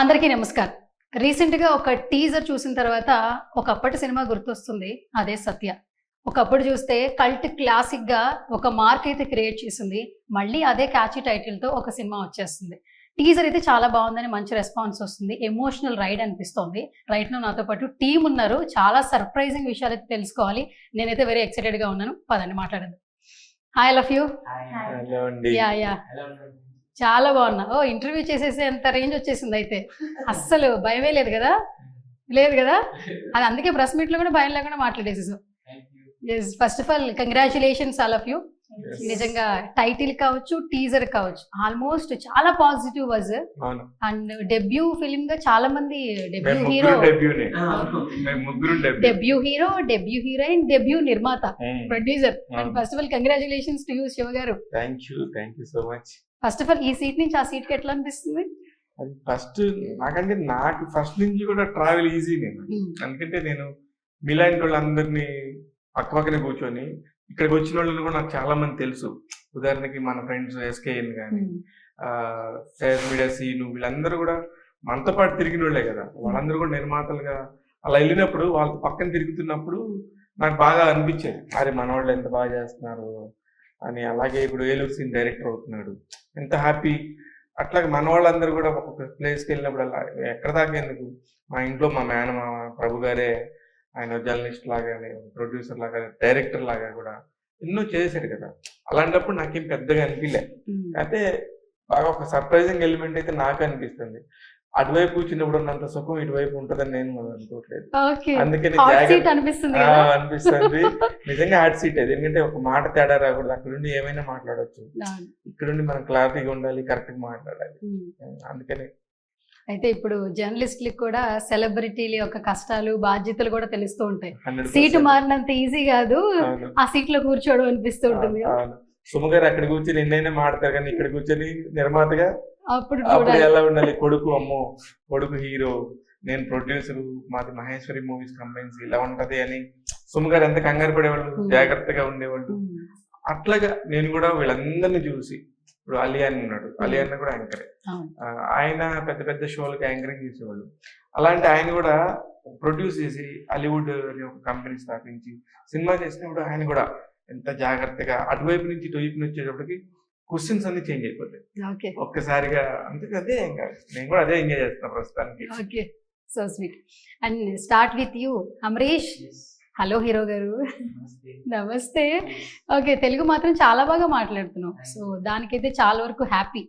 అందరికీ నమస్కారం. రీసెంట్‌గా ఒక టీజర్ చూసిన తర్వాత ఒకప్పటి సినిమా గుర్తొస్తుంది. అదే 'సత్య'. ఒకప్పుడు చూస్తే కల్ట్ క్లాసిక్‌గా ఒక మార్క్ అయితే క్రియేట్ చేసింది. మళ్ళీ అదే క్యాచీ టైటిల్‌తో ఒక సినిమా వచ్చేస్తుంది. టీజర్ అయితే చాలా బాగుందని మంచి రెస్పాన్స్ వస్తుంది. ఎమోషనల్ రైడ్ అనిపిస్తోంది. రైట్ నౌ నాతో పాటు టీమ్ ఉన్నారు. చాలా సర్ప్రైజింగ్ విషయాలైతే తెలుసుకోవాలి. నేనైతే వెరీ ఎక్సైటెడ్‌గా ఉన్నాను. పదండి మాట్లాడదాం. Hi all of you. Hello అండి. యాహ్! చాలా బాగున్నా. ఓహ్! ఇంటర్వ్యూ చేసేసేంత రేంజ్ వచ్చేసింది అయితే. అస్సలు భయమే లేదు గదా? లేదు గదా? అది అందుకే ప్రెస్ మీట్‌లో కూడా భయం లేకుండా మాట్లాడేసేసావు. Yes. First of all congratulations all of you. Yes. నిజంగా టైటిల్ కావచ్చు, టీజర్ కావచ్చు. ఆల్మోస్ట్ చాలా పాజిటివ్ బజ్. అవును. అండ్ డెబ్యూ ఫిల్మ్‌గా చాలా మంది డెబ్యూ మేము హీరో, ముగ్గురు డెబ్యూనే. మేము ముగ్గురు debut. Debut hero, debut heroine, debut నిర్మాత, ప్రొడ్యూసర్. అండ్ అవును. First of all congratulations to you Shiva garu. Thank you so much. First of all ఈ సీట్ నుంచి ఆ సీట్‌కి ఎట్లా అనిపిస్తుంది? అది నాకు ఫస్ట్ నుంచి కూడా ట్రావెల్ ఈజీ నేను. ఎందుకంటే నేను మీలాంటి వాళ్ళందరినీ పక్కనే కూర్చొని ఇక్కడికి వచ్చిన వాళ్ళని కూడా నాకు చాలా మంది తెలుసు. ఉదాహరణకి మన ఫ్రెండ్స్ ఎస్కేఎన్ కానీ ఫేస్ మీడియా సీను వీళ్ళందరూ కూడా మనతో పాటు తిరిగిన వాళ్ళే కదా. వాళ్ళందరూ కూడా నిర్మాతలుగా అలా వెళ్ళినప్పుడు వాళ్ళతో పక్కన తిరుగుతున్నప్పుడు నాకు బాగా అనిపించేది, అరే మన వాళ్ళు ఎంత బాగా చేస్తున్నారు అని. అలాగే ఇప్పుడు ఏలూరు సీన్ డైరెక్టర్ అవుతున్నాడు, ఎంత హ్యాపీ. అట్లాగే మన వాళ్ళందరూ కూడా ఒక్కొక్క ప్లేస్కి వెళ్ళినప్పుడు అలా ఎక్కడ దాకా ఎందుకు, మా ఇంట్లో మా మేనమామ ప్రభు గారే ఆయన జర్నలిస్ట్ లాగా, ప్రొడ్యూసర్ లాగా, డైరెక్టర్ లాగా కూడా ఎన్నో చేశాడు కదా. అలాంటప్పుడు నాకేం పెద్దగా అనిపించలే. అయితే బాగా ఒక సర్ప్రైజింగ్ ఎలిమెంట్ అయితే నాకు అనిపిస్తుంది. అటువైపు కూర్చున్నప్పుడు ఉన్నంత సుఖం ఇటువైపు ఉంటుందని నేను అనుకోవట్లేదు. అందుకని అనిపిస్తుంది. నిజంగా హాట్ సీట్ అది. ఎందుకంటే ఒక మాట తేడా రాకూడదు. అక్కడ నుండి ఏమైనా మాట్లాడవచ్చు, ఇక్కడ నుండి మనం క్లారిటీగా ఉండాలి, కరెక్ట్ గా మాట్లాడాలి. అందుకని అయితే ఇప్పుడు జర్నలిస్టులకు కూడా సెలబ్రిటీల యొక్క కష్టాలు బాధ్యతలు కూడా తెలుస్తూ ఉంటాయి. 100% సీటు మారినంత ఈజీ కాదు అవును. ఆ సీట్ లో కూర్చోవడం అనిపిస్తూ ఉంటుంది. అవును. సుమ గారు అక్కడ కూర్చొని ఎన్నైనా మాడతారు, కానీ ఇక్కడ కూర్చొని నిర్మాతగా అప్పుడు అప్పుడు చూడాలి. ఎలా ఉండాలి. కొడుకు హీరో, నేను ప్రొడ్యూసర్, మాది మహేశ్వరి మూవీస్ కంపెనీస్, ఇలా ఉంటది అని సుమ గారు ఎంత కంగారు పడేవాళ్ళు, జాగ్రత్తగా ఉండేవాళ్ళు. అట్లాగా నేను కూడా వీళ్ళందరినీ చూసి, ఇప్పుడు అలియాన్ ఉన్నాడు, అలియాన్ కూడా యాంకరే. ఆయన పెద్ద పెద్ద షోలకి యాంకరింగ్ చేసేవాళ్ళు. అలాంటి ఆయన కూడా ప్రొడ్యూస్ చేసి హాలీవుడ్ అనే ఒక కంపెనీ స్థాపించి సినిమా చేసినప్పుడు ఆయన కూడా ఎంత జాగ్రత్తగా అటువైపు నుంచి ఇటువైపు వచ్చేటప్పటికి క్వశ్చన్స్ అన్ని చేంజ్ అయిపోతాయి ఒక్కసారిగా. అందుకే అదే ఇంకా నేను కూడా అదే ఎంజాయ్ చేస్తాను ప్రస్తుతానికి. Okay, so sweet. And start with you Amrish. Hello hero గారు. నమస్తే. ఓకే, తెలుగు మాత్రం చాలా బాగా మాట్లాడుతున్నావు. సో దానికైతే చాలా వరకు హ్యాపీ.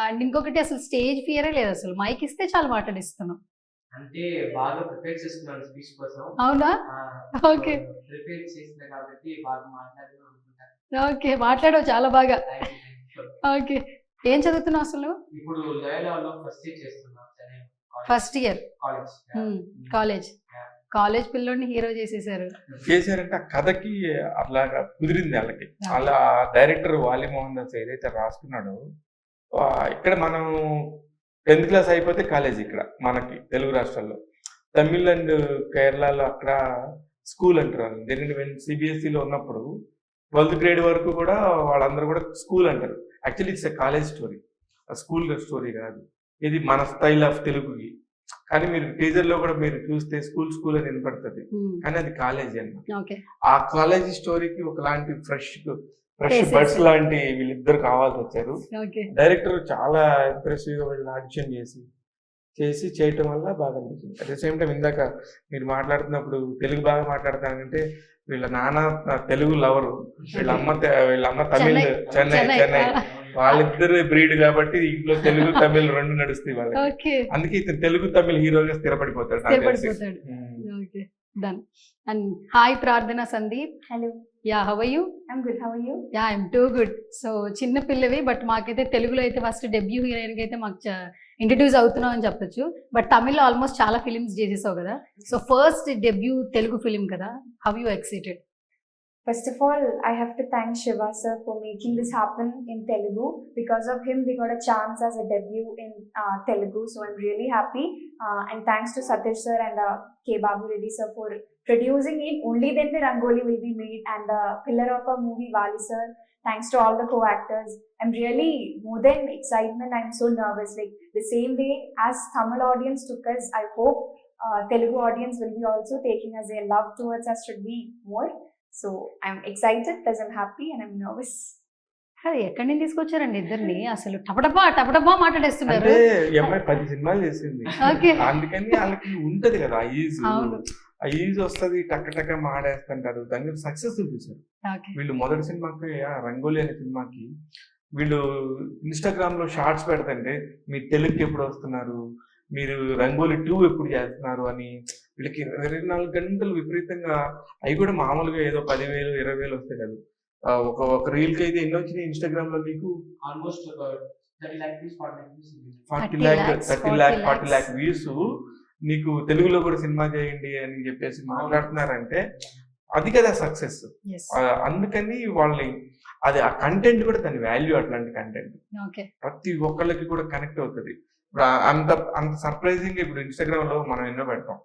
అండ్ ఇంకొకటి, అసలు స్టేజ్ ఫియరే లేదు, అసలు మైక్ ఇస్తే చాలా మాట్లాడిస్తున్నావు. అంటే బాగా ప్రిపేర్ చేస్తున్నాను స్పీచ్ కోసం. అవునా? ఓకే. ప్రిపేర్ చేసిన కాబట్టి బాగా మాట్లాడను. ఓకే, మాట్లాడవు చాలా బాగా. ఓకే, ఏం చదువుతున్నావు అసలు? ఇప్పుడు లయోలాలో ఫస్ట్ ఇయర్ చేస్తున్నాను. First year college. కాలేజ్ పిల్లోడిని హీరో చేసేసారంటే ఆ కథకి అట్లాగా కుదిరింది వాళ్ళకి. అలా డైరెక్టర్ వాలి మోహన్ దాస్ ఏదైతే రాసుకున్నాడో, ఇక్కడ మనం 10th క్లాస్ అయిపోతే కాలేజ్ ఇక్కడ మనకి తెలుగు రాష్ట్రాల్లో. తమిళ్ అండ్ కేరళలో అక్కడ స్కూల్ అంటారు. ఎందుకంటే సిబిఎస్ఈలో ఉన్నప్పుడు 12th గ్రేడ్ వరకు కూడా వాళ్ళందరూ కూడా స్కూల్ అంటారు. Actually it's a college story, school story కాదు. ఇది మన స్టైల్ ఆఫ్ తెలుగుకి. కానీ మీరు టీజర్ లో కూడా మీరు చూస్తే స్కూల్ అని వినపడుతుంది, కానీ అది కాలేజీ అన్నమాట. ఆ కాలేజీ స్టోరీకి ఒకలాంటి ఫ్రెష్ బర్డ్స్ లాంటి వీళ్ళిద్దరు కావాల్సి వచ్చారు. డైరెక్టర్ చాలా ఇంప్రెసివ్ గా వీళ్ళని ఆడిషన్ చేసి చేయటం వల్ల బాగా అనిపించింది. అట్ ద సేమ్ టైం ఇందాక మీరు మాట్లాడుతున్నప్పుడు తెలుగు బాగా మాట్లాడతానంటే, వీళ్ళ నాన్న తెలుగు లవరు, వీళ్ళ అమ్మ తమిళ్, చెన్నై. వాళ్ళిద్దరు బ్రీడ్ కాబట్టి ఇంట్లో తెలుగు తమిళ్ రెండు నడుస్తాయి వాళ్ళకి. అందుకే ఇతను తెలుగు తమిళ్ హీరోగా స్థిరపడిపోతాడు. Done. And hi Prardhana Sandeep. Hello. Yeah, how are you? I'm good. How are you? Yeah, I'm too good. So చిన్న పిల్లవి, బట్ మాకైతే తెలుగులో అయితే ఫస్ట్ డెబ్యూ హీరోయిన్ కి అయితే మాకు ఇంట్రడ్యూస్ అవుతున్నావు అని చెప్పొచ్చు. బట్ తమిళ్లో ఆల్మోస్ట్ చాలా ఫిలిమ్స్ చేసేసావు కదా. So first debut Telugu film కదా, how you excited? First of all, I have to thank Shiva sir for making this happen in Telugu. Because of him, we got a chance as a debut in Telugu. So I'm really happy. And thanks to Satish sir and K. Babu Reddy sir for producing it, only then the Rangoli will be made. And the pillar of a movie, Vali sir, thanks to all the co-actors. I'm really, more than excitement, I'm so nervous. Like the same way as Tamil audience took us, I hope Telugu audience will be also taking us. Their love towards us should be more. So I'm excited, plus I'm happy, and I'm nervous. అది ఎక్కడి నుంచి తీసుకొచ్చారండి ఇద్దరిని? అసలు టపటపా మాట్లాడేస్తున్నారు. అంటే ఈ అమ్మాయి 10 సినిమాలు చేసింది, Okay. అందుకని వాళ్ళకి ఉంటది కదా ఆ ఈజ్. అవును. ఆ ఈజ్ వస్తుంది, టక్క మాడేస్తుంటారు, దాని సక్సెస్ చూపించారు. Okay. వీళ్ళు మొదటి సినిమాకి రంగోలి అనే సినిమాకి వీళ్ళు ఇన్స్టాగ్రామ్ లో షార్ట్స్ పెడతంటే మీరు తెలుగుకి ఎప్పుడు వస్తున్నారు, మీరు రంగోలి 2 ఎప్పుడు చేస్తున్నారు అని వీళ్ళకి 24 గంటలు విపరీతంగా, అవి కూడా మామూలుగా ఏదో 10,000 20,000 వస్తాయి కదా. ఒక రీల్ కి అయితే ఎన్ని వచ్చినాయి ఇన్స్టాగ్రామ్ లో మీకు? Almost 30 lakh views, 40 lakh views. 40 lakh views. నీకు తెలుగులో కూడా సినిమా చేయండి అని చెప్పేసి మాట్లాడుతున్నారంటే అది కదా సక్సెస్. Yes. అందుకని వాళ్ళని అది ఆ కంటెంట్ కూడా దాని వాల్యూ, అట్లాంటి కంటెంట్ Okay. ప్రతి ఒక్కళ్ళకి కూడా కనెక్ట్ అవుతుంది. ఇప్పుడు అంత సర్ప్రైజింగ్ ఇప్పుడు ఇన్స్టాగ్రామ్ లో మనం ఎన్నో పెడతాం,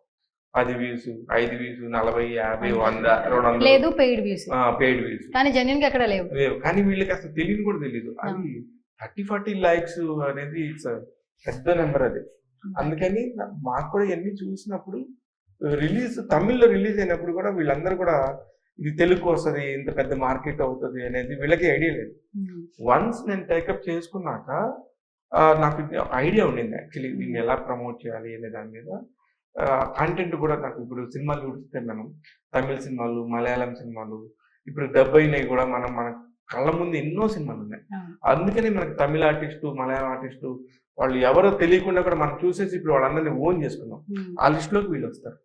10 వ్యూస్, 5 వ్యూస్, 40, 50, 100, 200 లేదు పెయిడ్ వ్యూస్, పెయిడ్ వ్యూస్. కానీ జెన్యున్ గా ఎక్కడ లేవు. కానీ వీళ్ళకి అసలు తెలియని కూడా తెలియదు. అది 30-40 likes అనేది ఇట్స్ పెద్ద నెంబర్ అది. అందుకని మాకు కూడా ఇవన్నీ చూసినప్పుడు తమిళ్లో రిలీజ్ అయినప్పుడు కూడా వీళ్ళందరూ కూడా ఇది తెలుగు వస్తుంది, ఇంత పెద్ద మార్కెట్ అవుతుంది అనేది వీళ్ళకి ఐడియా లేదు. వన్స్ నేను టేకప్ చేసుకున్నాక నాకు ఐడియా ఉండింది యాక్చువల్లీ దీన్ని ఎలా ప్రమోట్ చేయాలి అనే దాని మీద. కంటెంట్ కూడా నాకు ఇప్పుడు సినిమాలు చూస్తే మనం తమిళ సినిమాలు, మలయాళం సినిమాలు, ఇప్పుడు డబ్ అయినవి కూడా మన కళ్ళ ముందు ఎన్నో సినిమాలు ఉన్నాయి. అందుకని మనకి తమిళ ఆర్టిస్టు, మలయాళం ఆర్టిస్టు వాళ్ళు ఎవరో తెలియకుండా కూడా మనం చూసేసి ఇప్పుడు వాళ్ళందరినీ ఓన్ చేసుకున్నాం. ఆ లిస్ట్ లోకి వీళ్ళు వస్తారు,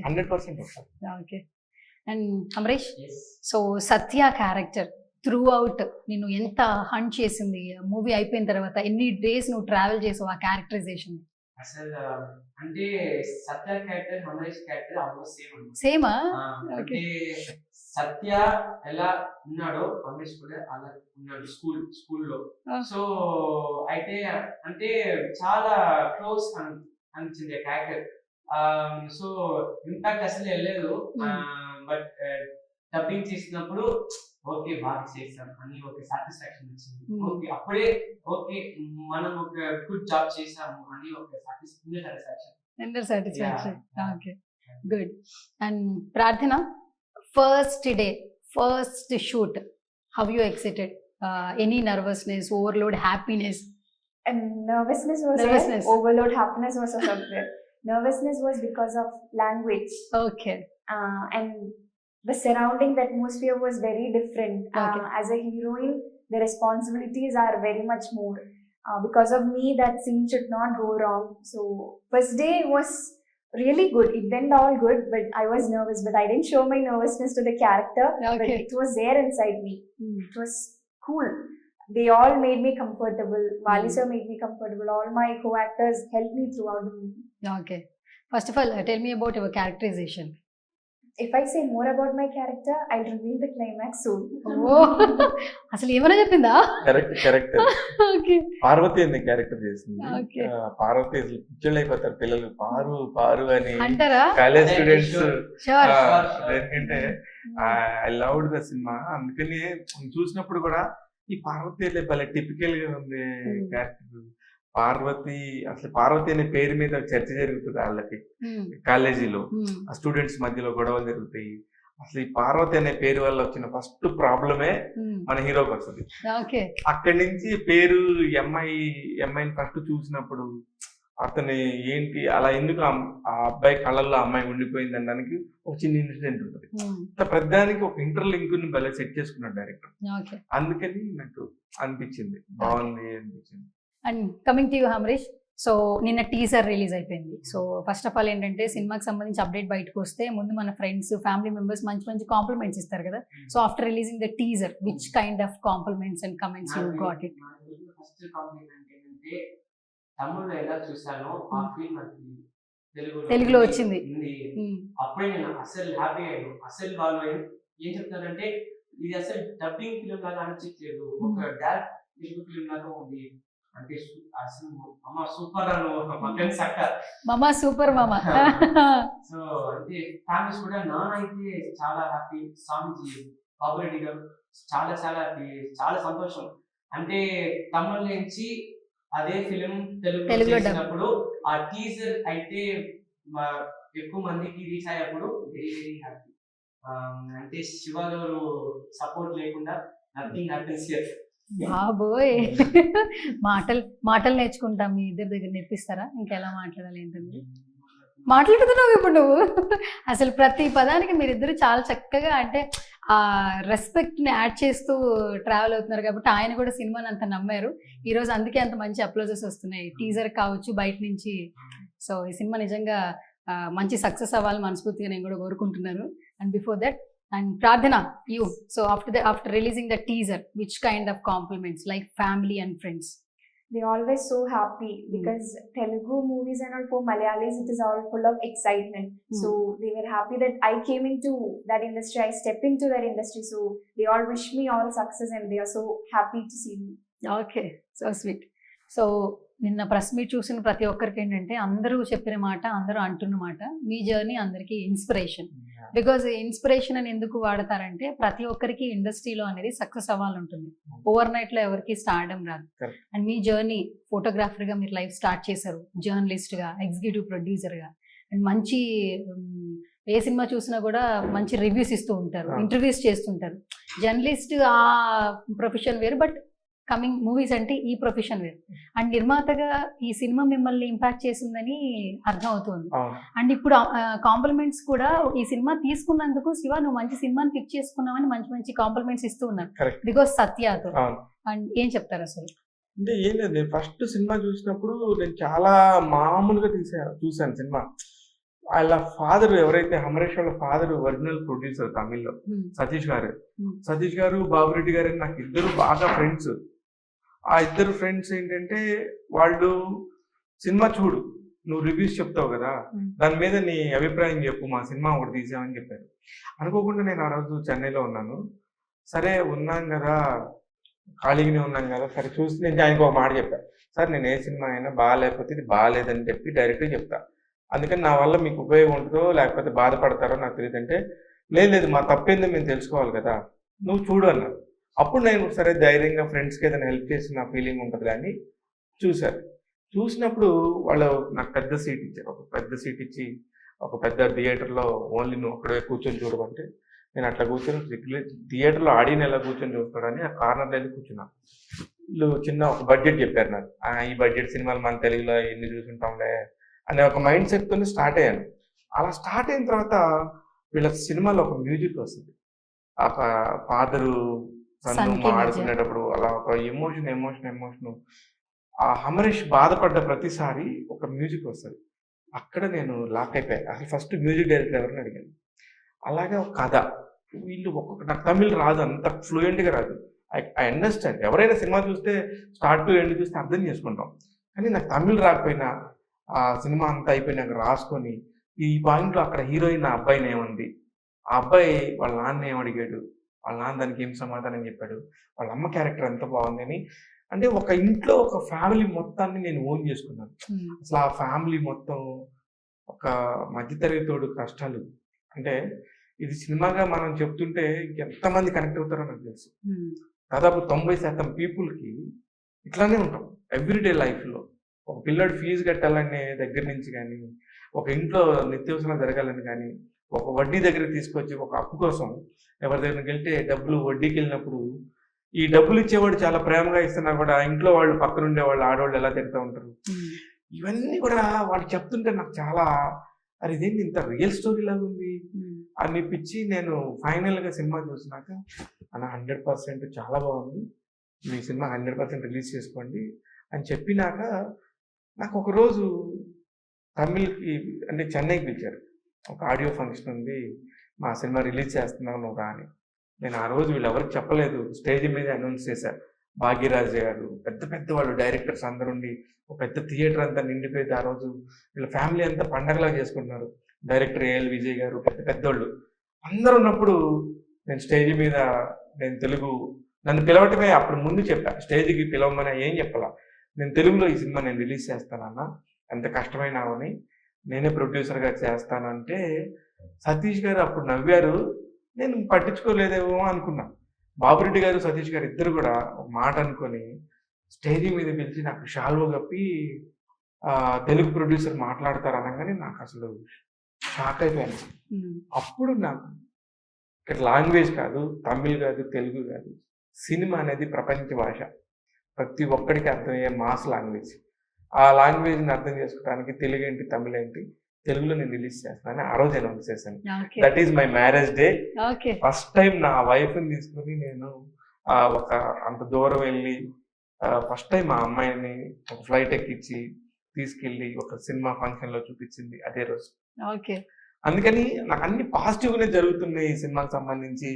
100% వస్తారు. Okay. And Amrish, Yes. So Satya character through out నిన్ను ఎంత హంట్ చేసింది? మూవీ అయిపోయిన తర్వాత ఎన్ని డేస్ నువ్వు ట్రావెల్ చేసావు ఆ క్యారెక్టరైజేషన్? అసలు అంటే Satya character, Amrish character almost same అన్నమాట. సేమా? అంటే సత్య ఎలా ఉన్నాడో అమరీష్ కూడా అలా ఉన్నాడు స్కూల్లో. సో అయితే అంటే చాలా క్లోజ్ అనిపించింది ఆ క్యారెక్టర్. సో ఇంపాక్ట్ అసలు వెళ్ళలేదు. బట్ డబ్బింగ్ చేసినప్పుడు ఓకే బాగా చేసాం అని ఒక సాటిస్ఫాక్షన్ వచ్చింది. ఓకే అప్పుడే ఓకే మనం ఒక గుడ్ జాబ్ చేసాము అని ఒక సాటిస్ఫాక్షన్. Okay, good. అండ్ ప్రార్థన, first day, first shoot, how you excited? Any nervousness, overload, happiness? And nervousness was Nervousness. there. Overload happiness was also there. Nervousness was because of language. Okay. And the surrounding, the atmosphere was very different. Okay. As a heroine, the responsibilities are very much more. Because of me, that scene should not go wrong. So first day was really good. It went all good, but I was nervous. But I didn't show my nervousness to the character. But Okay. it was there inside me. It was cool. They all made me comfortable. Vali sir made me comfortable. All my co-actors helped me throughout the movie. Okay. First of all tell me about your characterisation. If I say more about my character, I'll reveal the climax soon. అసలు ఏమైనా చెప్పిందా? Correct. Okay. Parvati అనే character చేసింది. Okay. Parvati అసలు పిచ్చళ్ళు అయిపోతారు పిల్లలు, పారు అని అంటారా? College students. షూర్. ఎందుకంటే ఐ లవ్డ్ ద సినిమా. అందుకని చూసినప్పుడు కూడా ఈ పార్వతి అంటే భలే టిపికల్ గా ఉంది క్యారెక్టర్. పార్వతి అనే పేరు మీద చర్చ జరుగుతుంది వాళ్ళకి కాలేజీలో, ఆ స్టూడెంట్స్ మధ్యలో గొడవలు జరుగుతాయి. అసలు ఈ పార్వతి అనే పేరు వల్ల వచ్చిన ఫస్ట్ ప్రాబ్లమే మన హీరోకి వస్తుంది. అక్కడి నుంచి పేరు అమ్మాయిని ఫస్ట్ చూసినప్పుడు అతని ఏంటి అలా ఎందుకు ఆ అబ్బాయి కళ్ళల్లో అమ్మాయి ఉండిపోయింది అనడానికి ఒక చిన్న ఇన్సిడెంట్ ఉంటుంది. ప్రతిదానికి ఒక ఇంటర్లింక్ ని భలే సెట్ చేసుకున్నాడు డైరెక్టర్. అందుకని నాకు అనిపించింది బాగుంది అనిపించింది. And coming to you Amrish, so నిన్న టీజర్ రిలీజ్ అయిపోయింది. సో ఫస్ట్ ఆఫ్ ఆల్ ఏంటంటే సినిమాకి సంబంధించి అప్డేట్ బయటకు వస్తే ముందు మన ఫ్రెండ్స్, ఫ్యామిలీ మెంబర్స్ మంచి కాంప్లిమెంట్స్ ఇస్తారు కదా. So after releasing the teaser, which kind of compliments and comments you got it? First complement ఏంటంటే తమిళ్లో ఎలా చూసానో ఆ ఫీల్ నాకు తెలుగులో వచ్చింది. అప్పుడే నేను అసలు హ్యాపీ అయ్యాను. అసలు వాళ్ళు ఏం చెప్తారంటే ఇది అసలు డబ్బింగ్ ఫిలిం లాగా అనిపించలేదు, ఒక డైరెక్ట్ తెలుగు ఫిలిం లాగా ఉంది. అంటే అసలు అమ్మ సూపర్ అను మా ఫ్రెండ్స్ అక్క. మామ సూపర్ మామ. సో అంటే ఫ్యామిలీస్ కూడా నాన్న అయితే చాలా హ్యాపీ. స్వామిజీ బాబురెడ్డి గారు చాలా చాలా happy, చాలా సంతోషం. అంటే తమిళ నుంచి అదే ఫిలిం తెలుగులో తెలుగులో dub. చేసినప్పుడు ఆ టీజర్ అయితే ఎక్కువ మందికి రీచ్ అయ్యేప్పుడు వెరీ వెరీ హ్యాపీ. అంటే శివ గారు సపోర్ట్ లేకుండా నథింగ్ హ్యాపెన్స్ హియర్. బాబోయ్, మాటలు నేర్చుకుంటాం. మీ ఇద్దరి దగ్గర నేర్పిస్తారా ఇంకెలా మాట్లాడాలి ఏంటండి? మాట్లాడుతున్నావు ఇప్పుడు నువ్వు. అసలు ప్రతి పదానికి మీరిద్దరు చాలా చక్కగా అంటే ఆ రెస్పెక్ట్ని యాడ్ చేస్తూ ట్రావెల్ అవుతున్నారు కాబట్టి ఆయన కూడా సినిమాని అంత నమ్మారు ఈరోజు. అందుకే అంత మంచి అప్లోజెస్ వస్తున్నాయి, టీజర్ కావచ్చు బయట నుంచి. సో ఈ సినిమా నిజంగా మంచి సక్సెస్ అవ్వాలని మనస్ఫూర్తిగా నేను కూడా కోరుకుంటున్నాను. అండ్ బిఫోర్ దట్, అండ్ ప్రార్థన, you, so after releasing the teaser, which kind of compliments like family and friends? They always so happy because Telugu movies and all for Malayalis it is all full of excitement. So they were happy that I came into that industry, I stepped into that industry. So they all wish me all success and they are so happy to see me. Okay, so sweet. So నిన్న press meet చూసిన ప్రతి ఒక్కరికి ఏంటంటే అందరూ చెప్పిన మాట, అందరూ అంటున్న మాట, మీ జర్నీ అందరికీ ఇన్స్పిరేషన్. బికాజ్ ఇన్స్పిరేషన్ అని ఎందుకు వాడతారంటే ప్రతి ఒక్కరికి ఇండస్ట్రీలో అనేది సక్సెస్ అవ్వాలంటుంది. ఓవర్ నైట్లో ఎవరికి స్టార్డమ్ రాదు. అండ్ మీ జర్నీ ఫోటోగ్రాఫర్గా మీరు లైఫ్ స్టార్ట్ చేశారు, జర్నలిస్ట్గా, ఎగ్జిక్యూటివ్ ప్రొడ్యూసర్గా, అండ్ మంచి ఏ సినిమా చూసినా కూడా మంచి రివ్యూస్ ఇస్తూ ఉంటారు, ఇంటర్వ్యూస్ చేస్తుంటారు. జర్నలిస్ట్ ఆ ప్రొఫెషన్ వేరు, బట్ కమింగ్ మూవీస్ అంటే ఈ ప్రొఫెషన్ వేరు. అండ్ నిర్మాతగా ఈ సినిమా మిమ్మల్ని ఇంపాక్ట్ చేసిందని అర్థం అవుతుంది. అండ్ ఇప్పుడు కాంప్లిమెంట్స్ కూడా ఈ సినిమా తీసుకున్నందుకు శివ నువ్వు మంచి సినిమాని పిక్ చేసుకున్నావని మంచి మంచి కాంప్లిమెంట్స్ ఇస్తూ ఉన్నారు బికాస్ సత్యాతో. అండ్ ఏం చెప్తారు అసలు? అంటే ఏం లేదు, నేను ఫస్ట్ సినిమా చూసినప్పుడు నేను చాలా మామూలుగా చూసాను సినిమా. వాళ్ళ ఫాదర్ ఎవరైతే అమరేష్ వాళ్ళ ఫాదర్ ఒరిజినల్ ప్రొడ్యూసర్ తమిళ్లో సతీష్ గారు బాబురెడ్డి గారు నాకు ఇద్దరు బాగా ఫ్రెండ్స్. ఆ ఇద్దరు ఫ్రెండ్స్ ఏంటంటే వాళ్ళు సినిమా చూడు, నువ్వు రివ్యూస్ చెప్తావు కదా, దాని మీద నీ అభిప్రాయం చెప్పు, మా సినిమా ఒకటి తీసామని చెప్పారు. అనుకోకుండా నేను ఆ రోజు చెన్నైలో ఉన్నాను. సరే ఉన్నాను కదా, ఖాళీగానే ఉన్నాను కదా, సరే చూసి నేను ఆయనకు ఒక మాట చెప్పాను, సార్ నేను ఏ సినిమా అయినా బాగాలేకపోతే ఇది బాగాలేదని చెప్పి డైరెక్ట్గా చెప్తా, అందుకని నా వల్ల మీకు ఉపయోగం ఉంటుందో లేకపోతే బాధపడతారో నాకు తెలియదంటే, లేదు మా తప్పేందో మేము తెలుసుకోవాలి కదా, నువ్వు చూడు అన్నారు. అప్పుడు నేను సరే ధైర్యంగా ఫ్రెండ్స్కి ఏదైనా హెల్ప్ చేసి నా ఫీలింగ్ ఉంటుంది అని చూశారు. చూసినప్పుడు వాళ్ళు నాకు పెద్ద సీట్ ఇచ్చారు. ఒక పెద్ద సీట్ ఇచ్చి ఒక పెద్ద థియేటర్లో ఓన్లీ నువ్వు అక్కడే కూర్చొని చూడమంటే నేను అట్లా కూర్చొని థియేటర్లో ఆడియన్ ఎలా కూర్చొని చూస్తాడని ఆ కార్నర్లో వెళ్ళి కూర్చున్నాను. వీళ్ళు చిన్న ఒక బడ్జెట్ చెప్పారు నాకు, ఈ బడ్జెట్ సినిమాలు మన తెలుగులో ఎన్ని చూసుంటాంలే అనే ఒక మైండ్ సెట్తో స్టార్ట్ అయ్యాను. అలా స్టార్ట్ అయిన తర్వాత వీళ్ళ సినిమాలో ఒక మ్యూజిక్ వస్తుంది, ఒక ఫాదరు సన్ను ఆడుకునేటప్పుడు అలా ఒక ఎమోషన్ ఆ అమరేష్ బాధపడ్డ ప్రతిసారి ఒక మ్యూజిక్ వస్తుంది. అక్కడ నేను లాక్ అయిపోయాను. అసలు ఫస్ట్ మ్యూజిక్ డైరెక్టర్ ఎవరిని అడిగాను. అలాగే ఒక కథ, వీళ్ళు ఒక్కొక్క, నాకు తమిళ్ రాదు, అంత ఫ్లూయెంట్గా రాదు. ఐ అండర్స్టాండ్, ఎవరైనా సినిమా చూస్తే స్టార్ట్ టు ఎండ్ చూస్తే అర్థం చేసుకుంటాం. కానీ నాకు తమిళ్ రాకపోయినా ఆ సినిమా అంతా అయిపోయినాక రాసుకొని ఈ పాయింట్లో అక్కడ హీరోయిన్ ఆ అబ్బాయిని ఏమంది, ఆ అబ్బాయి వాళ్ళ నాన్న ఏమడిగాడు, వాళ్ళ నాన్న దానికి ఏం సమాధానం చెప్పాడు, వాళ్ళ అమ్మ క్యారెక్టర్ ఎంత బాగుంది అని. అంటే ఒక ఇంట్లో ఒక ఫ్యామిలీ మొత్తాన్ని నేను ఓన్ చేసుకున్నాను. అసలు ఆ ఫ్యామిలీ మొత్తం ఒక మధ్యతరగతోడు కష్టాలు. అంటే ఇది సినిమాగా మనం చెప్తుంటే ఎంతమంది కనెక్ట్ అవుతారో నాకు తెలుసు. దాదాపు 90% పీపుల్కి ఇట్లానే ఉంటాం ఎవ్రీడే లైఫ్లో. ఒక పిల్లడు ఫీజు కట్టాలనే దగ్గర నుంచి కానీ, ఒక ఇంట్లో నిత్యావసరాలు జరగాలని కానీ, ఒక వడ్డీ దగ్గర తీసుకొచ్చి ఒక అప్పు కోసం ఎవరి దగ్గరికి వెళ్తే డబ్బులు వడ్డీకి వెళ్ళినప్పుడు ఈ డబ్బులు ఇచ్చేవాడు చాలా ప్రేమగా ఇస్తున్నా కూడా ఇంట్లో వాళ్ళు పక్కనుండే వాళ్ళు ఆడవాళ్ళు ఎలా తిరుగుతూ ఉంటారు. ఇవన్నీ కూడా వాళ్ళు చెప్తుంటే నాకు చాలా అరే ఇదేంటి ఇంత రియల్ స్టోరీ లాగా ఉంది అనిపించి నేను ఫైనల్గా సినిమా చూసినాక అన్న 100% చాలా బాగుంది, మీ సినిమా 100% రిలీజ్ చేసుకోండి అని చెప్పినాక నాకు ఒకరోజు తమిళ్కి అంటే చెన్నైకి పిలిచారు. ఒక ఆడియో ఫంక్షన్ ఉంది, మా సినిమా రిలీజ్ చేస్తున్నావు నువ్వు అని. నేను ఆ రోజు వీళ్ళు ఎవరికి చెప్పలేదు, స్టేజ్ మీద అనౌన్స్ చేశారు. భాగ్యరాజ్ గారు, పెద్ద పెద్ద వాళ్ళు డైరెక్టర్స్ అందరూ ఉండి ఒక పెద్ద థియేటర్ అంతా నిండిపోయింది. ఆ రోజు వీళ్ళ ఫ్యామిలీ అంతా పండగలా చేసుకుంటున్నారు. డైరెక్టర్ ఏఎల్ విజయ్ గారు, పెద్ద పెద్దోళ్ళు అందరూ ఉన్నప్పుడు నేను స్టేజ్ మీద నేను తెలుగు నన్ను పిలవటమే అప్పుడు ముందు చెప్పా, స్టేజ్కి పిలవమని ఏం చెప్పాలా, నేను తెలుగులో ఈ సినిమా నేను రిలీజ్ చేస్తానన్నా, ఎంత కష్టమైనా అవని నేనే ప్రొడ్యూసర్గా చేస్తానంటే సతీష్ గారు అప్పుడు నవ్వారు. నేను పట్టించుకోలేదేమో అనుకున్నా. బాబురెడ్డి గారు సతీష్ గారు ఇద్దరు కూడా ఒక మాట అనుకొని స్టేజ్ మీద పిలిచి నాకు షాల్వ కప్పి తెలుగు ప్రొడ్యూసర్ మాట్లాడతారు అనగానే నాకు అసలు షాక్ అయిపోయాను. అప్పుడు నాకు ఇక్కడ లాంగ్వేజ్ కాదు, తమిళ్ కాదు, తెలుగు కాదు, సినిమా అనేది ప్రపంచ భాష, ప్రతి ఒక్కడికి అర్థమయ్యే మాస్ లాంగ్వేజ్. ఆ లాంగ్వేజ్ని అర్థం చేసుకోవడానికి తెలుగు ఏంటి, తమిళ ఏంటి, తెలుగులో నేను రిలీజ్ చేస్తానని ఆ రోజు అనౌన్స్ చేశాను. That is my marriage day. First time నా వైఫ్ని తీసుకుని నేను ఒక అంత దూరం వెళ్ళి ఫస్ట్ టైం మా అమ్మాయిని ఒక ఫ్లైట్ ఎక్కించి తీసుకెళ్ళి ఒక సినిమా ఫంక్షన్ లో చూపించింది అదే రోజు. అందుకని నాకు అన్ని పాజిటివ్ గానే జరుగుతున్నాయి ఈ సినిమాకి సంబంధించి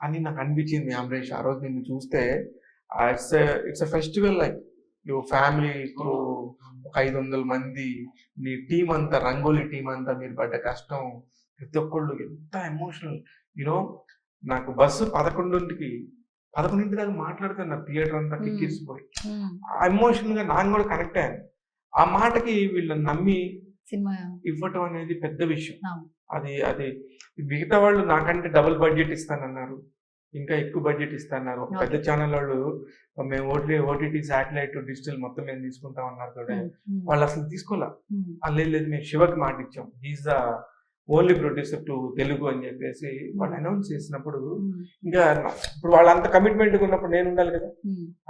అని నాకు అనిపించింది. అమరేష్, ఆ రోజు నిన్ను చూస్తే it's festival, like you family, ఒక 500 మంది, నీ టీం అంతా, రంగోలీ టీం అంతా, మీరు పడ్డ కష్టం, ప్రతి ఒక్కళ్ళు ఎంత ఎమోషనల్. యూనో నాకు బస్సు 11 దాకా మాట్లాడుతున్నా, థియేటర్ అంతా కిక్కిరిసిపోయి ఎమోషనల్ గా నాకు కూడా కనెక్ట్ అయ్యాను. ఆ మాటకి వీళ్ళని నమ్మి సినిమా ఇవ్వటం అనేది పెద్ద విషయం. అది మిగతా వాళ్ళు నాకంటే డబుల్ బడ్జెట్ ఇస్తానన్నారు, ఇంకా ఎక్కువ బడ్జెట్ ఇస్తాన్నారు. ఒక పెద్ద ఛానల్ వాళ్ళు మేము ఓటీటీ శాటిలైట్ డిజిటల్ మొత్తం మేము తీసుకుంటాం అన్నారు కూడా, వాళ్ళు అసలు తీసుకోలే. లేదు మేము శివకి మాట ఇచ్చాం, he's the only producer to Telugu అని చెప్పేసి వాళ్ళు అనౌన్స్ చేసినప్పుడు ఇంకా ఇప్పుడు వాళ్ళంత కమిట్మెంట్ ఉన్నప్పుడు నేను ఉండాలి కదా.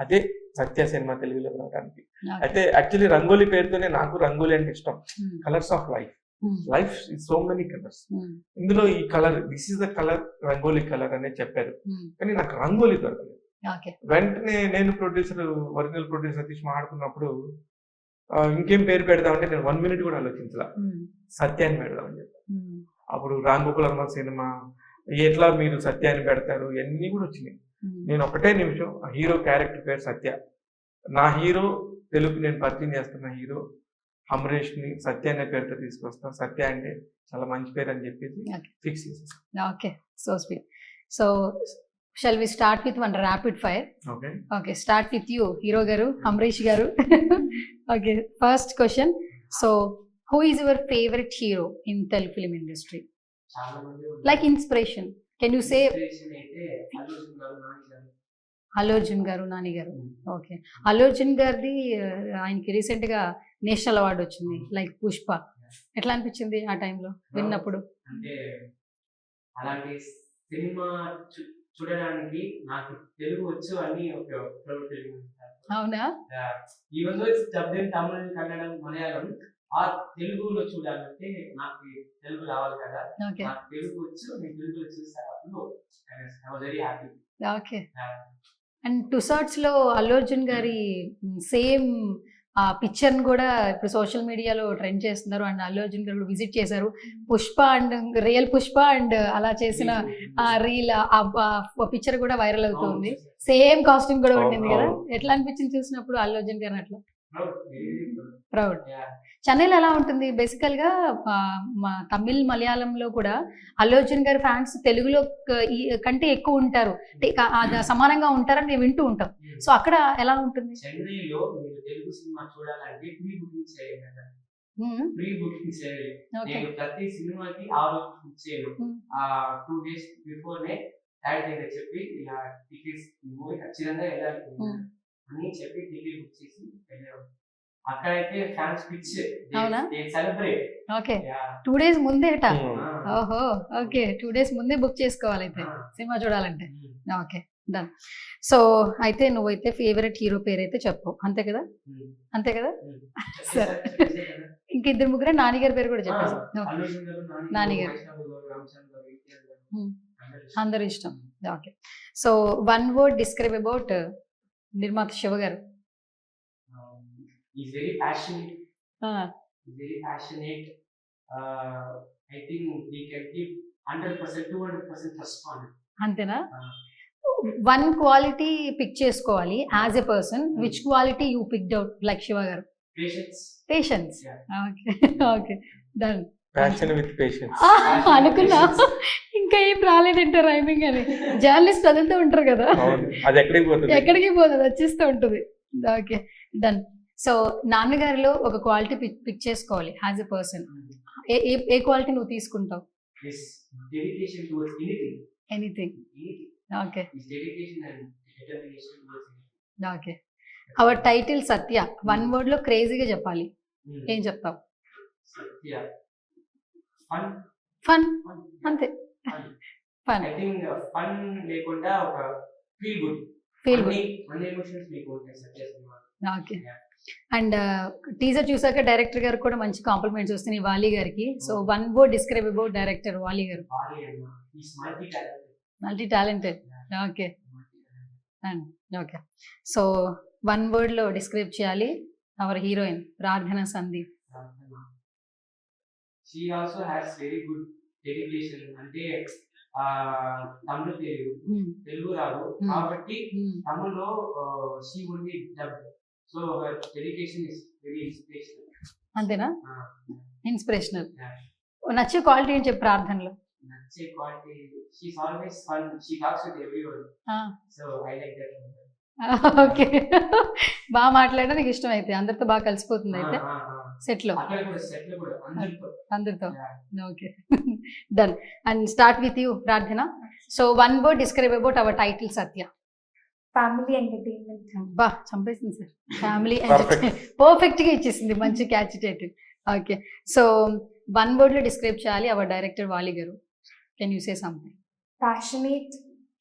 అదే సత్య సినిమా తెలుగులో రావడానికి. అయితే యాక్చువల్లీ రంగోలీ పేరుతోనే నాకు రంగోలీ అంటే ఇష్టం. Colours of life, life is so many colours. ఇందులో ఈ colour, this is the colour, rangoli colour అనేది చెప్పారు. కానీ నాకు రంగోలీ దొరకలేదు. వెంటనే నేను ప్రొడ్యూసర్, ఒరిజినల్ ప్రొడ్యూసర్ సతీష్ మాట్లాడుకున్నప్పుడు ఇంకేం పేరు పెడదామంటే నేను 1 minute కూడా ఆలోచించలా, సత్యాన్ని పెడదామని చెప్పాను. అప్పుడు రామ్ గోపాల్ వర్మ సినిమా, ఎట్లా మీరు సత్యాన్ని పెడతారు, ఇవన్నీ కూడా వచ్చినాయి. నేను ఒకటే నిమిషం, హీరో క్యారెక్టర్ పేరు సత్య, నా హీరో తెలుగు నేను పరిచయం చేస్తున్న హీరో అమరేష్ ని సత్య అనే పేరుతో తీసుకొస్తాను, సత్య అంటే చాలా మంచి పేరు అని చెప్పేసి ఫిక్స్ చేసేసాను. Okay, so sweet. So shall we start with one rapid fire? Okay, start with you, hero garu, Amrish garu. Okay, first question. So who is your favorite hero in Telugu film industry? Like inspiration, can you say? Allu Arjun garu, Nani garu. Okay, Allu Arjun gardi ఆయనకి recent గా national award వచ్చింది, like Pushpa. ఎట్లా అనిపించింది ఆ టైంలో విన్నప్పుడు? అంటే అలాంటి సినిమా చూడడానికి నాకు తెలుగు వచ్చు అని ఒక ప్రౌడ్ ఫీలింగ్. అవునా? Even though it's dubbed in Tamil, Kannada, Malayalam, ఆ తెలుగులో చూడాలంటే నాకు తెలుగు రావాలి కదా. నాకు తెలుగు వచ్చు, నేను తెలుగులో చూసాను, I was very happy. Okay. And Tussauds లో అల్లు అర్జున్ గారి సేమ్ ఆ పిక్చర్ ని కూడా ఇప్పుడు సోషల్ మీడియాలో ట్రెండ్ చేస్తున్నారు. అండ్ అల్లు అర్జున్ గారు విజిట్ చేశారు Pushpa, and real Pushpa and అలా చేసిన ఆ రీల్, ఆ పిక్చర్ కూడా వైరల్ అవుతుంది. సేమ్ కాస్ట్యూమ్ కూడా ఉండింది కదా. ఎట్లా అనిపించింది చూసినప్పుడు అల్లు అర్జున్ గారిని? అట్లా ప్రౌడ్. చెన్నైలో ఎలా ఉంటుంది? బేసికల్ గా మా తమిళ్, మలయాళంలో కూడా అల్లు అర్జున్ గారి ఫ్యాన్స్ తెలుగులో కంటే ఎక్కువ ఉంటారు, సమానంగా ఉంటారని మేము వింటూ ఉంటాం. సో అక్కడ ఎలా ఉంటుంది? చెన్నైలో మీరు తెలుగు సినిమా చూడాలంటే ప్రీ బుకింగ్ చేయాలి. ప్రీ బుకింగ్ చేయాలి. నేను ప్రతి సినిమాకి ఆ రోజు బుక్ చేయను, 2 days బిఫోర్నే యాడ్ దగ్గర చెప్పి ఇలా టికెట్స్ మూవీ ఖచ్చితంగా వెళ్ళాలి అని చెప్పి టికెట్ బుక్ చేసి వెళ్ళాను. అక్కడైతే fans pitch, they celebrate. Okay, 2 days ముందేట. ఓహో, ఓకే, 2 days ముందే బుక్ చేసుకోవాలి అయితే సినిమా చూడాలంటే. Okay, done. సో అయితే నువ్వైతే ఫేవరెట్ హీరో పేరు అయితే చెప్పు, అంతే కదా? అంతే కదా? సరే, ఇంక 2-3 నానిగారి పేరు కూడా చెప్పేసి. నానిగారు అందరు ఇష్టం. Okay, so 1 word describe about నిర్మాత శివ గారు. He's very passionate. He's very passionate. I think he can give 100%, 200% respond. అంతేనా? 1 quality పిక్ చేసుకోవాలి as a person. Which quality you picked out like Shiva garu? Patience. Okay, okay, done. Passion with patience అనుకున్నా, ఇంకా ఏం రాలేదంటే rhyming అని. Journalist వదులుతూ ఉంటారు కదా, అది ఎక్కడికి పోతుంది, ఎక్కడికి పోతుంది, వచ్చేస్తూ ఉంటుంది. Okay, done. సో నాన్నగారిలో ఒక క్వాలిటీ పిక్ చేసుకోవాలి యాజ్ ఎ పర్సన్. ఏ క్వాలిటీ నువ్వు తీసుకుంటావు? His dedication towards anything. Anything. Anything. Okay His dedication and determination towards anything. Okay. Our title Satya, one word లో క్రేజీగా చెప్పాలి, ఏం చెప్తావు? Satya. Fun. ఫన్. Fun. అంతే. Fun. Fun. I think fun లేకుండా ఒక feel good. Feel good. అన్ని emotions మీకు ఉంటాయి సత్య సినిమా. ఓకే. అండ్ టీజర్ చూసాక డైరెక్టర్ గారు కూడా మంచి కాంప్లిమెంట్స్ వస్తున్నాయి వాలి గారికి. So one word describe about director వాలి గారు. బాలి అన్న is multi talented. Multi talented. Okay. And okay. So one word లో డిస్క్రైబ్ చేయాలి అవర్ హీరోయిన్ ప్రార్థన Sandeep. She also has very good dedication. అంటే తమిళ తెలుగు రాదు కాబట్టి తమిళ్లో she only dub. So her dedication is very inspirational. అంతేనా? ఇన్స్పిరేషనల్. నచ్చే క్వాలిటీ ఏం చెప్పు ప్రార్థనలో? నచ్చే quality she's always fun. She talks with everyone. So I like that. Okay. బాగా మాట్లాడడం నీకు ఇష్టం అయితే, అందరితో బాగా కలిసిపోతుంది అయితే సెట్ లో అక్కడ కూడా సెట్ లో కూడా అందరితో. Okay. Done. And start with you Prarthana. So one word describe about our title Satya. Family entertainment. బా చంపేసింది సార్. Family Perfect. పర్ఫెక్ట్ గా ఇచ్చేసింది, మంచి catch title. Okay. So one word లో డిస్క్రైబ్ చేయాలి అవర్ డైరెక్టర్ వాలి గారు. Can you say something? Passionate.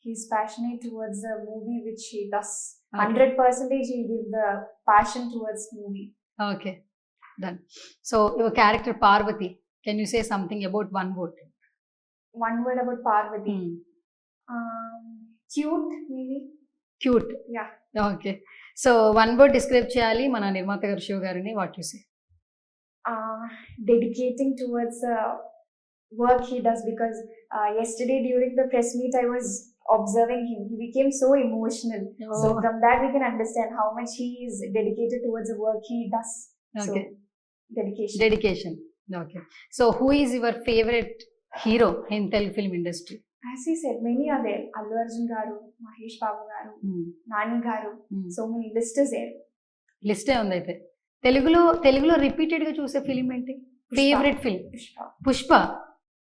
He's passionate towards the movie which he does. Okay. 100% he'll give the passion towards movie. Okay. Done. So your character Parvati, can you say something about one word? One word about Parvati. Cute, maybe. Cute. Yeah. Okay. So one word describe చేయాలి మన నిర్మాత గారు శివ గారిని. What you say? Dedicating towards the work he does, because yesterday during the press meet I was observing him. He became so emotional. So Oh. from that we can understand how much he is dedicated towards the work he does. Okay. So dedication. Dedication. Okay. So who is your favourite hero in Telugu film industry? As he said, many are there. Allu Arjun garu, Mahesh Babu garu, Nani garu. So many list is there. లిస్టే ఉంది అయితే. తెలుగులో repeated గా చూసే film ఏంటి? Favourite film? Pushpa. Pushpa.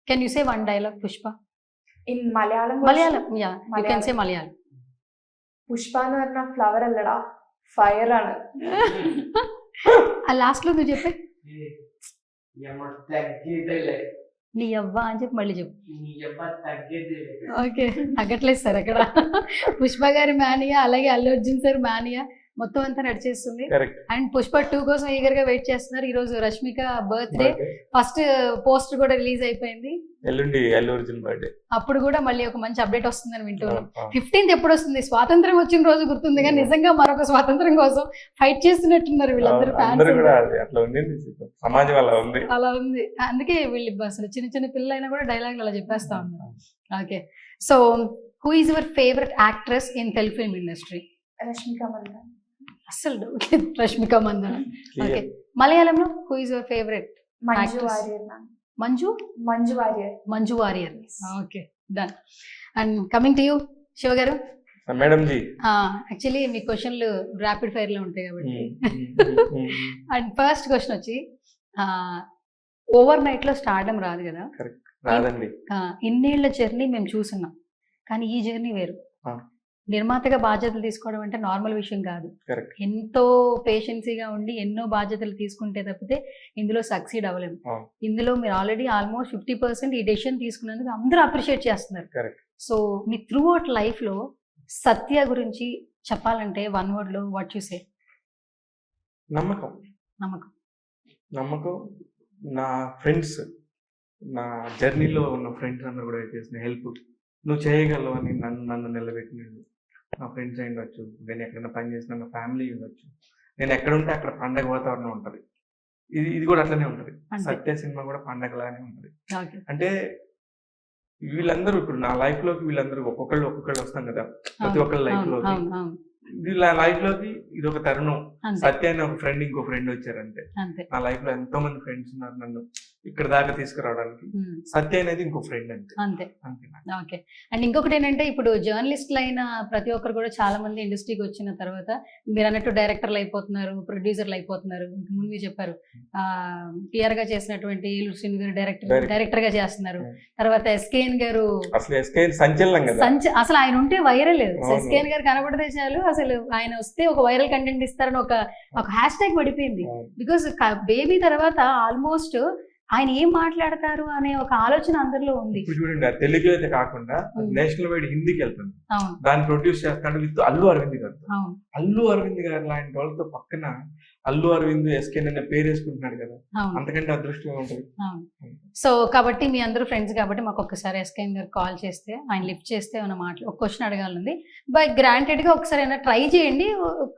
Can you say one dialogue Pushpa? In Malayalam. Malayalam. Yeah, you can say Malayalam. Pushpa nu arna flower allada, fire anu. ఆ last లో నువ్వు చెప్పే యమ్మ తగ్గేదేలే. నీ అవ్వ అని చెప్పి మళ్ళీ చెప్పు. నీ యమ్మ తగ్గేదేలే. ఓకే. తగ్గట్లేదు సార్ అక్కడ. పుష్ప గారి మానియా, అలాగే అల్లు అర్జున్ సార్ మానియా మొత్తం అంతా నడిచేస్తుంది. కరెక్ట్. అండ్ పుష్ప 2 కోసం ఈగర్ గా వెయిట్ చేస్తున్నారు. ఈ రోజు రష్మిక బర్త్డే, ఫస్ట్ పోస్టర్ కూడా రిలీజ్ అయిపోయింది. ఎల్లుండి అల్లు అర్జున్ బర్త్డే. అప్పుడు కూడా మళ్ళీ ఒక మంచి అప్డేట్ వస్తుందని వింటున్నాం. 15th ఎప్పుడు వస్తుంది? స్వాతంత్రం వచ్చిన రోజు గుర్తుంది, కానీ నిజంగా మరొక స్వాతంత్రం కోసం ఫైట్ చేస్తున్నట్టున్నారు వీళ్ళందరూ అందరూ కూడా ఫ్యాన్స్. అది అట్లా ఉంది, సమాజం అలా ఉంది. అలా ఉంది. అందుకే వీళ్ళు అసలు చిన్న చిన్న పిల్లలైనా కూడా డైలాగులు అలా చెప్పేస్తా ఉన్నారు. Okay. So who is your favourite actress in Telugu film industry? Rashmika Mandan. అస్సలు డౌట్ లేదు. రష్మిక మందన. Clear. ఓకే. మలయాళంలో who is your favourite? Manju Actress. Warrior, ma'am. Manju. Manju Warrior. Manju Warrior. Yes. Okay. Done. And coming to you Shiva garu. Madam G. Actually మీ క్వశ్చన్లు rapid fire లో ఉంటాయి కాబట్టి. And first question వచ్చి, over night లో stardom రాదు కదా. రాదండి. ఇన్నేళ్ల జర్నీ మేము చూస్తున్నాం, కానీ ఈ జర్నీ వేరు. నిర్మాతగా బాధ్యతలు తీసుకోవడం అంటే నార్మల్ విషయం కాదు. కరెక్ట్. ఎంతో పేషెన్సీగా ఉండి ఎన్నో బాధ్యతలు తీసుకుంటే తప్పితే ఇందులో సక్సీడ్ అవ్వలేము. ఇందులో మీరు ఆల్రెడీ ఆల్మోస్ట్ 50% ఈ డెసిషన్ తీసుకున్నందుకు అందరూ అప్రిషియేట్ చేస్తున్నారు. Correct. So me through out life లో సత్య గురించి చెప్పాలంటే వన్ వర్డ్ లో వాట్ యు సే? నమ్మకం. నమ్మకం. నమ్మకం. నా ఫ్రెండ్స్, నా జర్నీలో ఉన్న ఫ్రెండ్స్ అందరూ కూడా చేసిన హెల్ప్, నువ్వు చేయగలవు అని నన్ను నిలబెట్టినాడు. నా ఫ్రెండ్స్ అయి ఉండొచ్చు, నేను ఎక్కడైనా పని చేసిన నా ఫ్యామిలీ ఉండొచ్చు, నేను ఎక్కడ ఉంటే అక్కడ పండగ వాతావరణం ఉంటుంది. ఇది కూడా అట్లనే ఉంటుంది. సత్య సినిమా కూడా పండగలానే ఉంటుంది. అంటే వీళ్ళందరూ ఇప్పుడు నా లైఫ్ లోకి వీళ్ళందరూ ఒక్కొక్కళ్ళు వస్తాం కదా, ప్రతి ఒక్కళ్ళ లైఫ్ లోకి. వీళ్ళ లైఫ్ లోకి ఇది ఒక తరుణం. సత్య అని ఒక ఫ్రెండ్, ఇంకో ఫ్రెండ్ వచ్చారంటే నా లైఫ్ లో ఎంతో మంది ఫ్రెండ్స్ ఉన్నారు. నన్ను ఇక్కడ దాకా తీసుకురావడానికి. సత్య అనేది ఇంకో ఫ్రెండ్ అంతే అంతే. అంతే. ఓకే. అండ్ ఇంకొకటి ఏంటంటే ఇప్పుడు జర్నలిస్టులు అయిన ప్రతి ఒక్కరు కూడా చాలా మంది ఇండస్ట్రీకి వచ్చిన తర్వాత మీరు అన్నట్టు డైరెక్టర్లు అయిపోతున్నారు, ప్రొడ్యూసర్లు అయిపోతున్నారు. ముందు చెప్పారు పిఆర్ గా చేసినటువంటి ఏలూరు శ్రీను గారు డైరెక్టర్ గా చేస్తున్నారు. తర్వాత ఎస్కేఎన్ గారు అసలు ఎస్కేఎన్ సంచలనం కదా, అసలు ఆయన ఉంటే వైరల్. ఎస్కేఎన్ గారు కనబడితే చాలు అసలు ఆయన వస్తే ఒక వైరల్ కంటెంట్ ఇస్తారని ఒక హ్యాష్ ట్యాగ్ పడిపోయింది. బికాస్ బేబీ తర్వాత ఆల్మోస్ట్ ఆయన ఏం మాట్లాడతారు అనే ఒక ఆలోచన అందరిలో ఉంది. ఇప్పుడు చూడండి, తెలుగు అయితే కాకుండా నేషనల్ వైడ్ హిందీకి వెళ్తుంది. అవును. దాన్ని ప్రొడ్యూస్ చేస్తాడు విత్ అల్లు అరవింద్ గారు. అల్లు అరవింద్ గారు లాంటి వాళ్ళతో పక్కన అల్లు అరవింద్ ఎస్కేన్ అనే పేరు వేసుకుంటున్నాడు కదా, అంతకంటే అదృష్టంగా ఉంటుంది. సో కాబట్టి మీ అందరూ ఫ్రెండ్స్ కాబట్టి మాకు ఒక్కసారి ఎస్కేన్ గారు కాల్ చేస్తే ఆయన లిఫ్ట్ చేస్తే ఏమైనా ఒక క్వశ్చన్ అడగాలండి. బై గ్రాంటెడ్ గా ఒకసారి అయినా ట్రై చేయండి,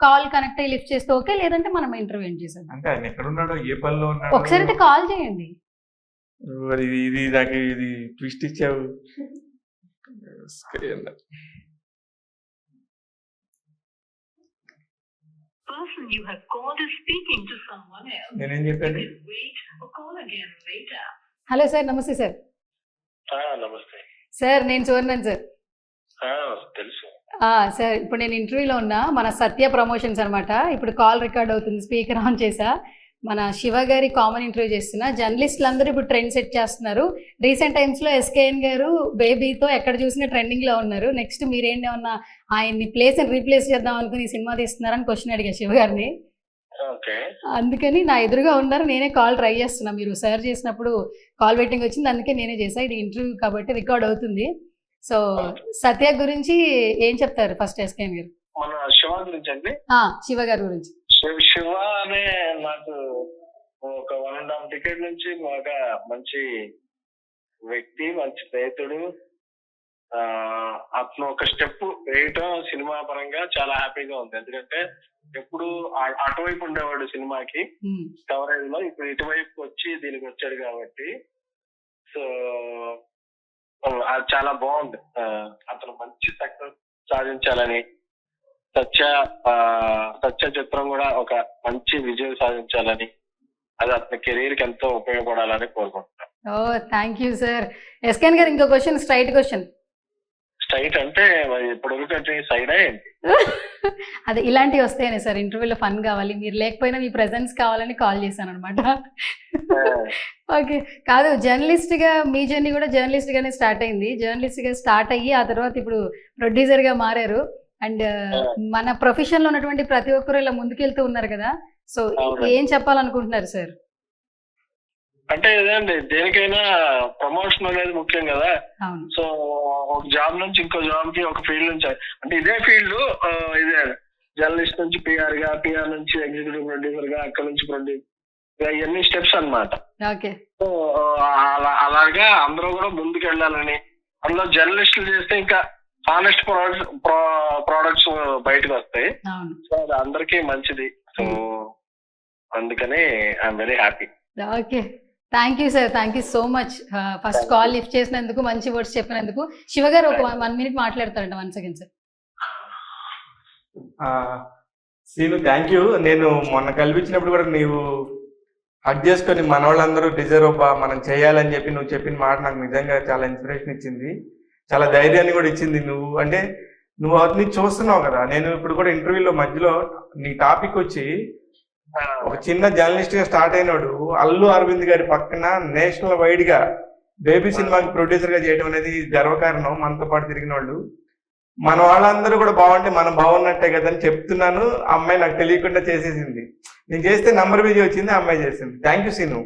కాల్ కనెక్ట్ అయ్యి లిఫ్ట్ చేస్తే ఓకే, లేదంటే మనం ఇంటర్వ్యూ చేసాం. అంటే ఆయన ఎక్కడ ఉన్నాడో, ఏ పనిలో ఉన్నాడో ఒకసారి అయితే కాల్ చేయండి. ఇది నాకు ఇది ట్విస్ట్ ఇచ్చావు. person you have called is speaking to someone else. నేనేం చెప్పాను? Wait or call again later. Hello sir, నమస్తే సార్. నమస్తే సార్ నేను చూడన్నాను సార్. తెలుసు సార్ ఇప్పుడు నేను ఇంటర్వ్యూలో ఉన్నా, మన సత్య ప్రమోషన్స్ అనమాట. ఇప్పుడు కాల్ రికార్డ్ అవుతుంది, స్పీకర్ ఆన్ చేసా. మన శివ గారి కామన్ ఇంటర్వ్యూ చేస్తున్నా. జర్నలిస్టులు అందరూ ఇప్పుడు ట్రెండ్ సెట్ చేస్తున్నారు. రీసెంట్ టైమ్స్లో ఎస్కేఎన్ గారు బేబీతో ఎక్కడ చూసినా ట్రెండింగ్లో ఉన్నారు. నెక్స్ట్ మీరేంటేమన్నా ఆయన్ని రీప్లేస్ చేద్దాం అనుకుని సినిమా తీస్తున్నారని క్వశ్చన్ అడిగా శివ గారిని. అందుకని నా ఎదురుగా ఉన్నారు, నేనే కాల్ ట్రై చేస్తున్నా. మీరు సర్చ్ చేసినప్పుడు కాల్ వెయిటింగ్ వచ్చింది, అందుకే నేనే చేసా. ఇది ఇంటర్వ్యూ కాబట్టి రికార్డ్ అవుతుంది. సో సత్య గురించి ఏం చెప్తారు ఫస్ట్ ఎస్కేఎన్ గారు? మన శివ గురించి అండి. శివ గారి గురించి. శివ అనే నాకు ఒక 1.5 decade నుంచి బాగా మంచి వ్యక్తి, మంచి స్నేహితుడు. అతను ఒక స్టెప్ వేయటం సినిమా పరంగా చాలా హ్యాపీగా ఉంది. ఎందుకంటే ఎప్పుడు అటువైపు ఉండేవాడు సినిమాకి కవరేజ్ లో, ఇప్పుడు ఇటువైపు వచ్చి దీనికి వచ్చాడు కాబట్టి సో అది చాలా బాగుంది. అతను మంచి సక్సెస్ సాధించాలని, సత్య చిత్రం కూడా ఒక మంచి విజయం సాధించాలని, అది అతని కెరీర్ కి ఎంతో ఉపయోగపడాలని కోరుకుంటున్నాను. Thank you sir. ఎస్కేఎన్ గారు ఇంకో క్వశ్చన్, స్ట్రైట్ క్వశ్చన్. స్ట్రైట్ అంటే ఇప్పుడు సైడ్ ఏంటి? అదే ఇలాంటివి వస్తాయనే సార్, ఇంటర్వ్యూలో ఫన్ కావాలి, మీరు లేకపోయినా మీ ప్రెజెన్స్ కావాలని కాల్ చేశాను అనమాట. ఓకే. కాదు, జర్నలిస్ట్ గా మీ జర్నీ కూడా జర్నలిస్ట్ గానే స్టార్ట్ అయింది. జర్నలిస్ట్ గా స్టార్ట్ అయ్యి ఆ తర్వాత ఇప్పుడు ప్రొడ్యూసర్ గా మారారు. అండ్ మన ప్రొఫెషన్ లో ఉన్నటువంటి ప్రతి ఒక్కరు ఇలా ముందుకెళ్తూ ఉన్నారు కదా, సో ఏం చెప్పాలనుకుంటున్నారు సార్? అంటే ఇదేండి, దేనికైనా ప్రమోషన్ అనేది ముఖ్యం కదా. సో ఒక జాబ్ నుంచి ఇంకో జాబ్ కి, ఒక ఫీల్డ్ నుంచి, అంటే ఇదే ఫీల్డ్ ఇదే జర్నలిస్ట్ నుంచి పిఆర్ గా, పిఆర్ నుంచి ఎగ్జిక్యూటివ్ ప్రొడ్యూసర్ గా, అక్కడ నుంచి ప్రొడ్యూసర్, ఇవన్నీ స్టెప్స్ అన్నమాట. సో అలాగా అందరూ కూడా ముందుకు వెళ్ళాలని, అందులో జర్నలిస్టులు చేస్తే ఇంకా హానెస్ట్ ప్రోడక్ట్స్ బయటకు వస్తాయి. సో అది అందరికీ మంచిది. సో అందుకని I'm very happy. Okay, thank you sir, thank you so much. First call lift చేసినందుకు, మంచి వర్డ్స్ చెప్పినందుకు. శివ గారు ఒక 1 minute మాట్లాడతారంట. 1 second sir. Seenu, thank you. నేను మొన్న కల్పించినప్పుడు కూడా నీవు హక్ చేసుకొని మన వాళ్ళందరూ డిజర్వ్ మనం చేయాలని చెప్పి నువ్వు చెప్పిన మాట నాకు నిజంగా చాలా ఇన్స్పిరేషన్ ఇచ్చింది, చాలా ధైర్యాన్ని కూడా ఇచ్చింది. నువ్వు అతన్ని చూస్తున్నావు కదా. నేను ఇప్పుడు కూడా ఇంటర్వ్యూలో మధ్యలో నీ టాపిక్ వచ్చి ఒక చిన్న జర్నలిస్ట్ గా స్టార్ట్ అయినాడు అల్లు అరవింద్ గారి పక్కన నేషనల్ వైడ్ గా బేబీ సినిమాకి ప్రొడ్యూసర్ గా చేయడం అనేది గర్వకారణం. మనతో పాటు తిరిగిన వాళ్ళు, మన వాళ్ళందరూ కూడా బాగుంటే మనం బాగున్నట్టే కదా అని చెప్తున్నాను. అమ్మాయి నాకు తెలియకుండా చేసేసింది. నేను చేస్తే నంబర్ బిజీ వచ్చింది, అమ్మాయి చేసింది. Thank you Seenu.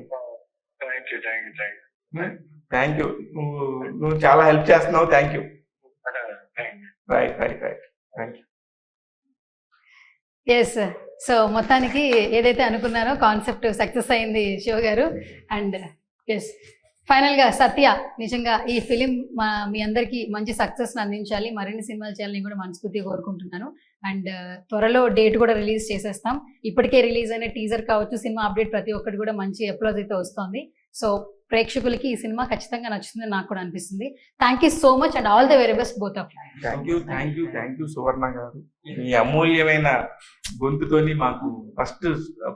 Thank you. నువ్వు చాలా హెల్ప్ చేస్తున్నావు. Thank you. Right. Thank you. Yes, so మొత్తానికి ఏదైతే అనుకున్నారో కాన్సెప్ట్ సక్సెస్ అయింది శివ గారు. అండ్ ఎస్, ఫైనల్గా సత్య, నిజంగా ఈ ఫిలిం మీ అందరికీ మంచి సక్సెస్ని అందించాలి, మరిన్ని సినిమాలు చేయాలని కూడా మనస్ఫూర్తిగా కోరుకుంటున్నాను. అండ్ త్వరలో డేట్ కూడా రిలీజ్ చేసేస్తాం. ఇప్పటికే రిలీజ్ అయిన టీజర్ కావచ్చు, సినిమా అప్డేట్ ప్రతి ఒక్కటి కూడా మంచి అప్లోజ్ అయితే వస్తుంది. సో ప్రేక్షకులకి ఈ సినిమా ఖచ్చితంగా నచ్చుతుందని నాకు కూడా అనిపిస్తుంది. Thank you so much and all the very best both of you. Thank you Suvarna garu. మీ అమూల్యమైన గొంతుతోని మాకు ఫస్ట్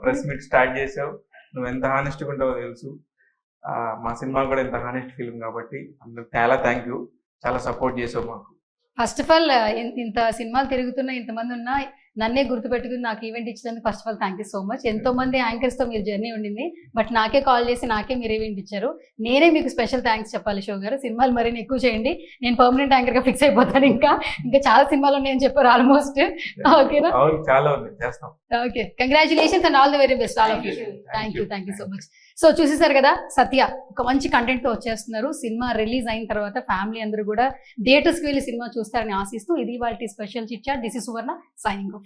ప్రెస్ మీట్ స్టార్ట్ చేసావు. నువ్వు ఎంత హానెస్ట్గా ఉంటావో తెలుసు. మా సినిమా కూడా ఇంత హానెస్ట్ ఫిల్మ్ కాబట్టి అందరు చాలా థ్యాంక్ యూ, చాలా సపోర్ట్ చేసావు మాకు. ఫస్ట్ ఆఫ్ ఆల్ ఇంత సినిమాలు తిరుగుతున్న ఇంతమంది ఉన్నా నన్నే గుర్తుపెట్టుకుని నాకు ఈవెంట్ ఇచ్చినందుకు first of all thank you so much. ఎంతో మంది యాంకర్స్తో మీరు జర్నీ ఉండింది, బట్ నాకే కాల్ చేసి నాకే మీరు ఈవెంట్ ఇచ్చారు. నేనే మీకు స్పెషల్ థ్యాంక్స్ చెప్పాలి శివ గారు. సినిమాలు మరిన్ని ఎక్కువ చేయండి, నేను పర్మనెంట్ యాంకర్గా ఫిక్స్ అయిపోతాను. ఇంకా చాలా సినిమాలు ఉన్నాయని చెప్పారు ఆల్మోస్ట్. ఓకేనా? చాలా ఉంది, చేస్తాం. Okay, congratulations and all the very best all of you. Thank you so much. So చూసేసారు కదా, సత్య ఒక మంచి కంటెంట్తో వచ్చేస్తున్నారు. సినిమా రిలీజ్ అయిన తర్వాత ఫ్యామిలీ అందరూ కూడా థియేటర్స్కి వెళ్ళి సినిమా చూస్తారని ఆశిస్తూ ఇది వాళ్ళ special chit chat. This is Suvarna signing of.